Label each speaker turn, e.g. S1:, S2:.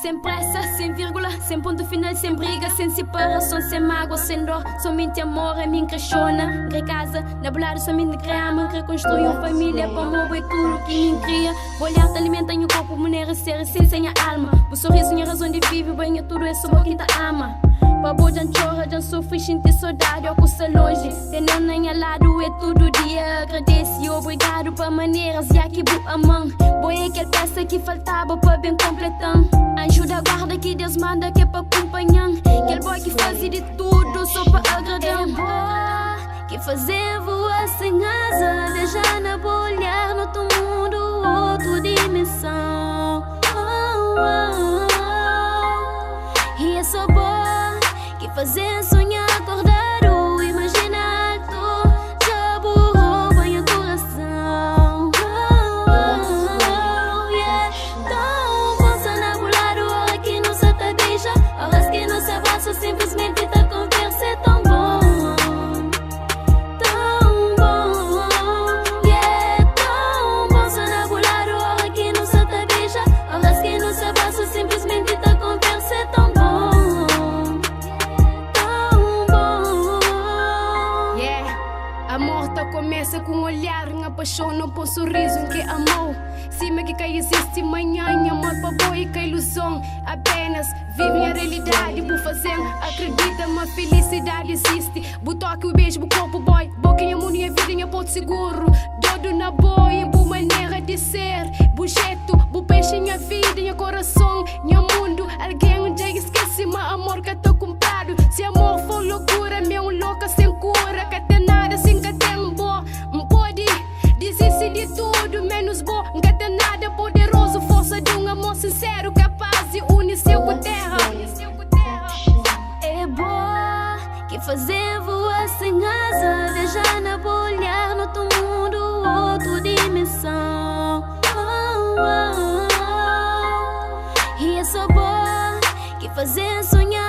S1: Sem pressa, sem vírgula, sem ponto final, sem briga, sem separação, sem mágoa, sem dor. Somente amor é minha crechona. Grei casa, na bolada somente grama. Reconstruir uma família, para amor é tudo que me cria. O olhar te alimenta e o corpo, mulher ser assim sem a alma. O sorriso minha razão de viver, banha tudo é só quem te ama. Para boa já chorra, já sofre, sente saudade, eu custa longe. Tendo nem ao lado é todo dia. Agradeço e obrigado para maneiras, e aqui boa mão. Boa é aquela peça que faltava para bem completando. Ajuda a guarda que Deus manda que é para acompanhar. Aquele boy que faz de tudo só para agradar. Que fazer voar sem asa, deixar na bolhar no outro mundo, outra dimensão. E é só boa que fazer sonhar acordar ou imaginar alto, já borrou banho coração. Yeah. Tão bom se nabular hora que não se te deixa, horas que não se abraça, simplesmente tá conversa é tão bom. Tão bom, yeah. Tão bom se nabular hora que não se te deixa, horas que não se abraça, simplesmente tá conversa é tão bom. Começa com um olhar, uma paixão, não põe sorriso que amou. Cima que cai existe manhã, amor para boa e que ilusão. Apenas vive a realidade, por fazer, acredita, uma felicidade existe. Botoque o beijo, o corpo boy, boquinha, minha vida, minha ponto seguro. Dodo na boia, boa maneira de ser. Bujeto, bo peixe, minha vida, minha coração, minha mundo. Alguém um dia esquece, mas amor que tô comprado. Se amor for loucura, meu louca sem cura, que tem nada assim que tem um bom. Pode desistir de tudo, menos bom. Nunca tem nada poderoso, força de um amor sincero, capaz de unir seu com terra. É boa que fazer voar sem asa, deixar na bolhar no outro mundo, outra dimensão. E é só boa que fazer sonhar